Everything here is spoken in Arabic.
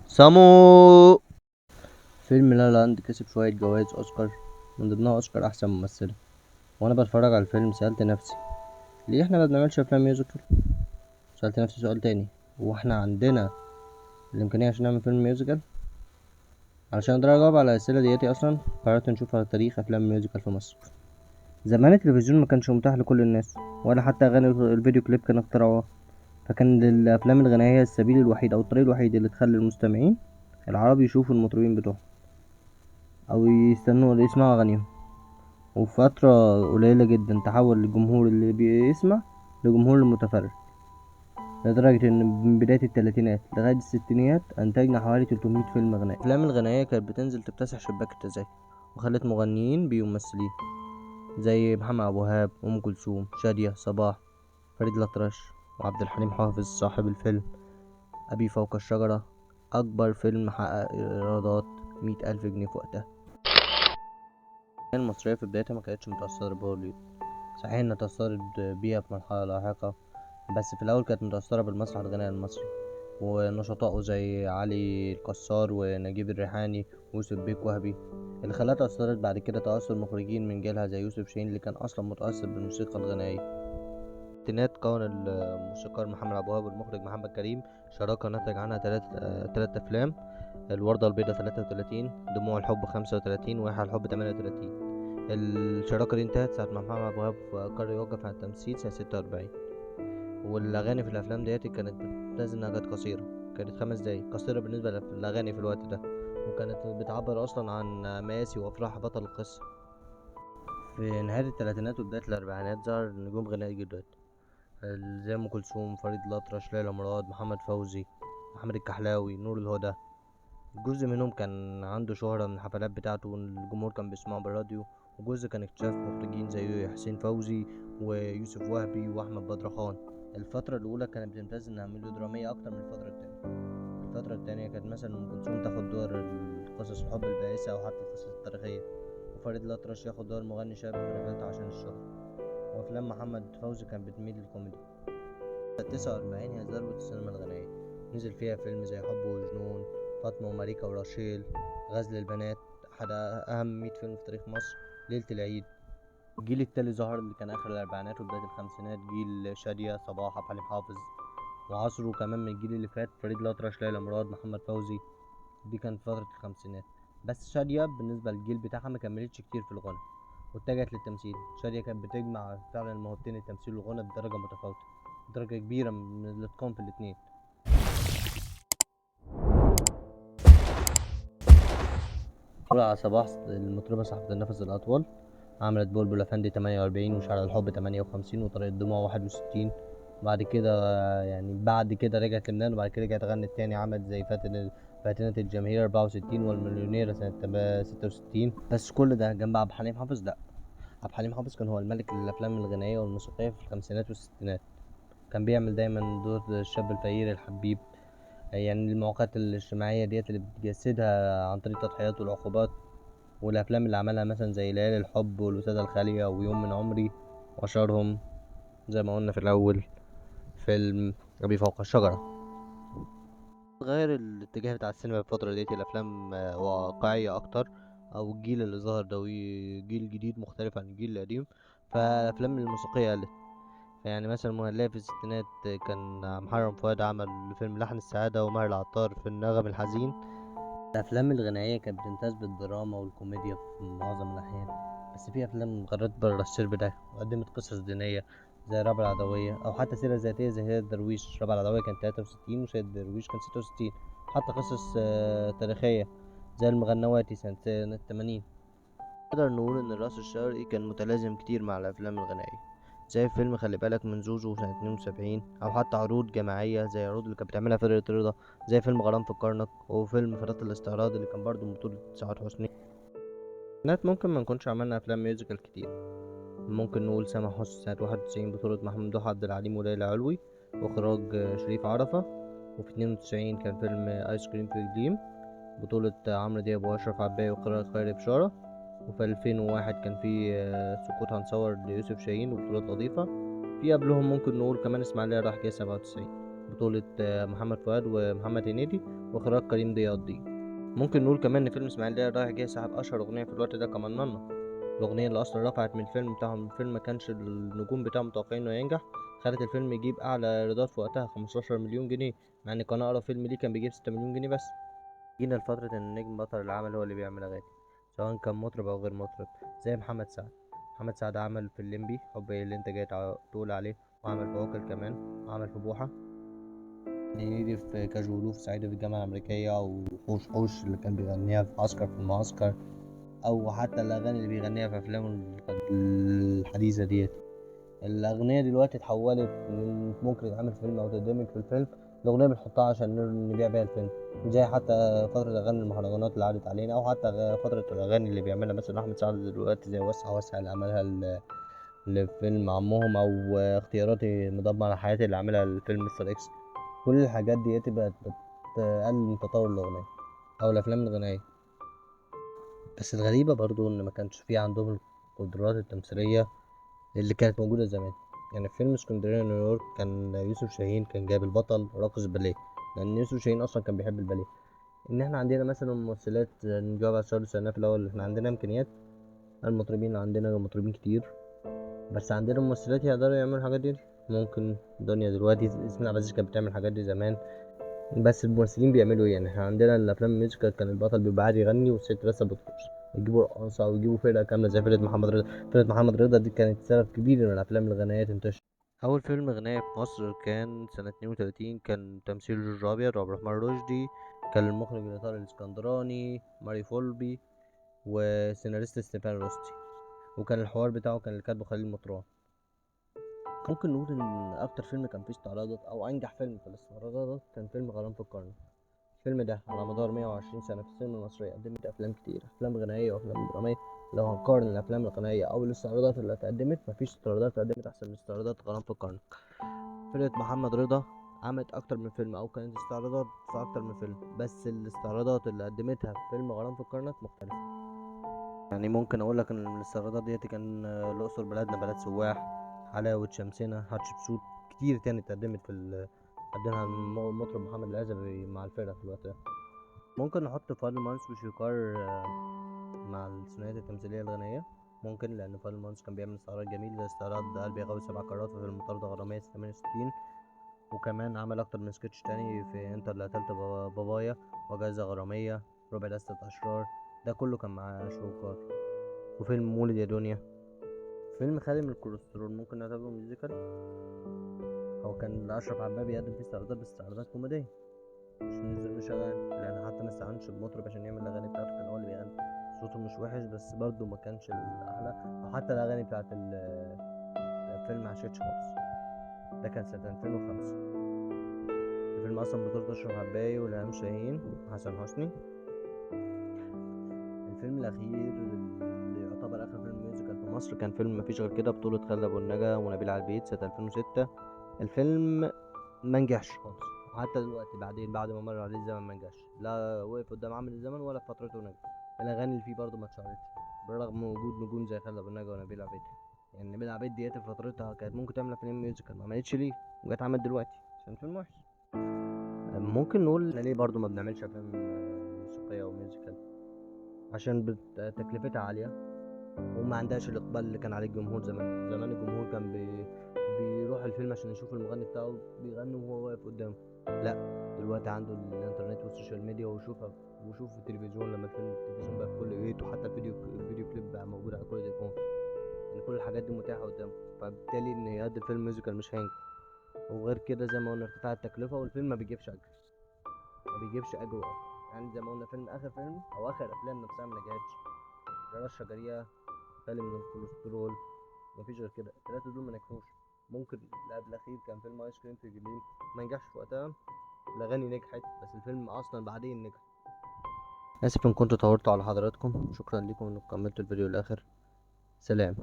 سامو. فيلم لا لاند كسب شوية جوائز أوسكار، من ضمنها أوسكار أحسن ممثلة. وأنا بتفرج على الفيلم سألت نفسي ليه إحنا ما بنعملش أفلام ميوزيكال. سألت نفسي سؤال تاني، هو إحنا عندنا الإمكانية عشان نعمل فيلم ميوزيكال؟ علشان أقدر أجاوب على الأسئلة دياتي أصلا قررت نشوف على تاريخ أفلام ميوزيكال في مصر. زمان التلفزيون ما كانش متاح لكل الناس، ولا حتى أغاني الفيديو كليب كان اختراعها، فكان الأفلام الغنائية هي السبيل الوحيد أو الطريق الوحيد اللي تخلي المستمعين العرب يشوفوا المطربين بتوعهم أو يستنوا يسمعوا أغانيهم. وفي فترة قليلة جدا تحول الجمهور اللي بيسمع لجمهور المتفرج، لدرجة إن من بداية التلاتينات لغاية الستينيات أنتجنا حوالي 300 فيلم غنائي. الأفلام الغنائية كانت بتنزل تكتسح شباك التذاكر، وخلت مغنيين بيهم ممثلين زي محمد أبو وهاب، أم كلثوم، شادية، صباح، فريد الأطرش، وعبد الحليم حافظ صاحب الفيلم أبي فوق الشجرة، أكبر فيلم حقق إيرادات 100,000 جنيه في وقتها. المصرية في بدايتها ما كانتش متأثرة بهوليوود، صحيح إنها تأثرت بيها في مرحلة لاحقة، بس في الأول كانت متأثرة بالمسرح الغنائي المصري ونشطائه زي علي الكسار ونجيب الريحاني ويوسف بيك وهبي، اللي خلاها تأثرت بعد كده تأثر مخرجين من جيلها زي يوسف شاهين اللي كان أصلا متأثر بالموسيقى الغنائية. الستينات كون الموسيقار محمد أبو وهاب والمخرج محمد كريم شراكة نتج عنها تلات أفلام: الوردة البيضاء 33، دموع الحب 35، وإيحاء الحب 38. الشراكة دي انتهت ساعة ما محمد أبو وهاب قرر يوقف عن التمثيل سنة 46. والأغاني في الأفلام دياتي كانت بتمتاز إنها كانت قصيرة، كانت 5 دقايق، قصيرة بالنسبة للأغاني في الوقت ده، وكانت بتعبر أصلا عن مآسي وأفراح بطل القصة. في نهاية التلاتينات وبداية الأربعينات ظهر نجوم غنائي جداد زي أم كلثوم، فريد الأطرش، ليلى مراد، محمد فوزي، محمد الكحلاوي، نور الهدى. جزء منهم كان عنده شهرة من الحفلات بتاعته والجمهور كان بيسمعه بالراديو، وجزء كان اكتشاف مخرجين زي حسين فوزي ويوسف وهبي وأحمد بدرخان. الفترة الأولى كانت بتمتاز إنها ميلودرامية أكتر من الفترة التانية. الفترة التانية كانت مثلا أم كلثوم تاخد دور قصص الحب البائسة أو حتى القصص التاريخية، وفريد الأطرش ياخد دور مغني شاب في رحلته عشان الشهرة، وأفلام محمد فوزي كانت بتميل للكوميدي. 49 هي ذروة السينما الغنائية، نزل فيها فيلم زي حب وجنون، فاطمة وماريكا ورشيل، غزل البنات، أحد أهم 100 فيلم في تاريخ مصر، ليلة العيد. الجيل التالي ظهر اللي كان آخر الأربعينات وبداية الخمسينات، جيل شادية، صباح، عبد الحليم حافظ، وعصره كمان من الجيل اللي فات فريد الأطرش، ليلى مراد، محمد فوزي. دي كانت فترة الخمسينات. بس شادية بالنسبة للجيل بتاعها ما كملتش كتير في الغنى واتجهت للتمثيل. شادية كانت بتجمع فعلا الموهبتين، التمثيل والغنى، بدرجة متفاوتة، درجة كبيرة من الاتقان في الاتنين. على صباح المطربة صاحبة النفس الأطول، عملت بلبل أفندي 48، وشارع الحب 58، وطريق الدموع 61. بعد كده بعد كده رجعت لبنان، وبعد كده رجعت غنت تاني، عملت زي فاتنة الجماهير 64، والمليونيرة سنة 66. بس كل ده جنب عبد الحليم حافظ؟ لأ، عبد الحليم حافظ كان هو الملك للأفلام الغنائية والموسيقية في الخمسينات والستينات. كان بيعمل دايما دور الشاب الفقير الحبيب، المواقف الاجتماعية ديت اللي بتجسدها عن طريق التضحيات والعقوبات. والأفلام اللي عملها مثلا زي ليالي الحب والوسادة الخالية ويوم من عمري، وأشهرهم زي ما قلنا في الأول فيلم أبي فوق الشجرة. غير الاتجاه بتاع السينما في الفترة ديت، الأفلام واقعية أكتر، أو الجيل اللي ظهر ده جيل جديد مختلف عن الجيل القديم، فالأفلام الموسيقية قلت. مثلا هنلاقي في الستينات كان محرم فؤاد عمل فيلم لحن السعادة، وماهر العطار في النغم الحزين. الأفلام الغنائية كانت بتمتاز بالدراما والكوميديا في معظم الأحيان، بس في أفلام غرت بره السرب ده وقدمت قصص دينية زي رابعة العدوية، أو حتى سيرة ذاتية زي سيد درويش. رابعة العدوية كان 63 وسيد درويش كان 66. حتى قصص تاريخية زي المغنواتي سنة 80. نقدر نقول إن الرأس الشرقي كان متلازم كتير مع الأفلام الغنائية، زي فيلم خلي بالك من زوزو سنة 72، أو حتى عروض جماعية زي العروض اللي كانت بتعملها فرقة رضا، زي فيلم غرام في الكرنك، وفيلم فتاة الاستعراض اللي كان برضه بطولة سعاد حسني. ممكن ما نكونش عملنا أفلام ميوزيكال كتير، ممكن نقول سامح حسني سنة 91 بطولة ممدوح عبد العليم وليلى علوي، وإخراج شريف عرفة. وفي 92 كان فيلم آيس كريم في جليم بطولة عمرو دياب وأشرف عباية وإخراج خيري بشارة. وفي 2001 كان في سقوط هنصور ليوسف شاهين وبطولة لطيفة. في قبلهم ممكن نقول كمان اسماعيلية رايح جاي 97، بطولة محمد فؤاد ومحمد هنيدي واخراج كريم ضياء الدين. ممكن نقول كمان ان فيلم اسماعيلية رايح جاي صاحب اشهر اغنية في الوقت ده كمان نانا، الاغنية اللي اصلا رفعت من الفيلم بتاعهم. الفيلم ما كانش النجوم بتاعه متوقعين انه ينجح، خلت الفيلم يجيب اعلى ايرادات في وقتها 15 مليون جنيه، مع ان كان اقرب فيلم ليه كان بيجيب 6 مليون جنيه بس. جينا لفترة ان النجم بطل العمل هو اللي بيعمل اغاني، سواء كان مطرب او غير مطرب، زي محمد سعد. محمد سعد عمل في الليمبي حب إيه اللي انت جاي تقول عليه، وعمل في عوكل كمان، وعمل في بوحة. هنيدي في كاجولو، في صعيدي في الجامعة الأمريكية، أو حوش حوش اللي كان بيغنيها في عسكر في المعسكر، أو حتى الأغاني اللي بيغنيها في أفلامه الحديثة ديت. الأغنية دلوقتي اتحولت من ممكن يتعمل فيلم أو تدمج في الفيلم، الأغنية بنحطها عشان نبيع بيها الفيلم، زي حتى فترة أغاني المهرجانات اللي عدت علينا، أو حتى فترة الأغاني اللي بيعملها مثلا أحمد سعد دلوقتي، زي وسع وسع اللي عملها لفيلم عمهم، أو اختياراتي مدمر حياتي اللي عملها الفيلم مستر إكس. كل الحاجات ديت بقت بتقلل من تطور الأغنية أو الأفلام الغنائية. بس الغريبة برضو إن ما كانش في عندهم القدرات التمثيلية اللي كانت موجودة زمان. يعني في فيلم اسكندرية نيويورك كان يوسف شاهين كان جايب البطل راقص باليه، لأن يوسف شاهين أصلا كان بيحب الباليه. إن إحنا عندنا مثلا ممثلات نجاوب على السؤال اللي سألناه في الأول، إحنا عندنا إمكانيات. المطربين عندنا مطربين كتير، بس عندنا ممثلات يقدروا يعملوا الحاجات دي. ممكن دنيا دلوقتي، اسمنا عبد العزيز كانت بتعمل الحاجات دي زمان، بس الممثلين بيعملوا ايه؟ يعني احنا عندنا الافلام الميوزيكال كان البطل بيبقى عادي يغني والست بس بترقص، يجيبوا رقاصة او يجيبوا فرقة كاملة زي فرقة محمد رضا. فرقة محمد رضا دي كانت سبب كبير ان الافلام الغنائية تنتشر. اول فيلم غنائي في مصر كان سنة 32، كان تمثيل جورج ابيض وعبد الرحمن رشدي، كان المخرج الايطالي الاسكندراني ماري فولبي، وسيناريست ستيفان روستي، وكان الحوار بتاعه كان اللي كاتبه خليل مطران. ممكن نقول ان اكتر فيلم كان فيه استعراضات او انجح فيلم في الاستعراضات كان فيلم غرام في القرن. الفيلم ده على مدار 120 سنة في السينما المصرية قدمت أفلام كتير، أفلام غنائية وأفلام درامية. لو هنقارن الأفلام الغنائية أو الاستعراضات اللي اتقدمت، مفيش استعراضات اتقدمت أحسن من استعراضات غرام في القرن. فرقة محمد رضا عملت أكتر من فيلم أو كانت استعراضات في أكتر من فيلم، بس الاستعراضات اللي قدمتها في فيلم غرام في القرن مختلفة. يعني ممكن أقولك إن الاستعراضات ديت كان الأقصر بلدنا بلد سواح، حلاوة شمسنا، هاتشبسوت، كتير تاني اتقدمت قدمها المطرب محمد العزبي مع الفرقة في الوقت ده. ممكن نحط فارل مانس وشويكار مع الثنائيات التمثيلية الغنية. ممكن لأن فارل مانس كان بيعمل استعراض جميل زي استعراض قلبي غاوي 7 قارات في فيلم طاردة غرامية 68، وكمان عمل أكتر من سكتش تاني في أنت اللي قتلت بابايا، وجائزة غرامية، ربع دستة أشرار، ده كله كان مع شويكار. وفيلم مولد يا دنيا، فيلم خالي من الكوليسترول، ممكن نعتبره ميوزيكال. هو كان أشرف عباس بيقدم فيه استعراضات، بس استعراضات كوميدية، مش أغاني، لأن حتى ما استعنش بمطرب عشان يعمل الأغاني بتاعته، كان هو اللي بيغني. صوته مش وحش بس برضه ما كانش الأحلى، أو حتى الأغاني بتاعت الفيلم عشتش خالص. ده كان سنة 2005. الفيلم أصلا بطولة أشرف عباية وإلهام شاهين وحسن حسني. الفيلم الأخير اللي يعتبر آخر فيلم ميوزيكال في مصر كان فيلم مفيش غير كده، بطولة خالد أبو النجا ونبيل عالبيت سنة 2006. الفيلم منجحش خالص، وحتى دلوقتي بعد ما مر عليه الزمن منجحش، لا وقف قدام عامل الزمن ولا في فترته نجح. الاغاني اللي فيه برضه ما اتشهرتش بالرغم من وجود نجوم زي خالد ابو النجا ونبيل عبيد. يعني نبيل عبيد ديت في فترتها كانت ممكن تعمل فيلم ميوزيكال، ما عملتش ليه، وجت عملت دلوقتي عشان فيلم وحش. ممكن نقول إن ليه برضه ما بنعملش افلام موسيقيه او ميوزيكال، عشان تكلفتها عاليه، وما عندهاش الاقبال اللي كان عليه الجمهور زمان. زمان الجمهور كان بيروح الفيلم عشان يشوف المغني بتاعه بيغني وهو واقف قدامه. لا، دلوقتي عنده الانترنت والسوشيال ميديا، وشوف في التلفزيون، لما التلفزيون بقى في كل بيت، وحتى الفيديو كليب بقى موجود على كل تليفون. يعني كل الحاجات دي متاحة قدامه، فبالتالي ان يقدم فيلم ميوزيكال مش هينجح. وغير كده زي ما قلنا ارتفاع التكلفة، والفيلم ما بيجيبش اجر اصلا. يعني زي ما قلنا اخر فيلم او اخر افلام نفسها ما نجحتش. رشة جريئة، خالي من الكوليسترول، مفيش غير كده، التلاتة دول ما نجحوش. ممكن اللي قبل الأخير كان فيلم آيس كريم في جليم، ما نجحش في وقتها، الأغاني نجحت بس الفيلم أصلا بعدين نجح. آسف إن كنت طولت على حضراتكم، شكرا لكم إنكم كملتوا الفيديو للآخر. سلام.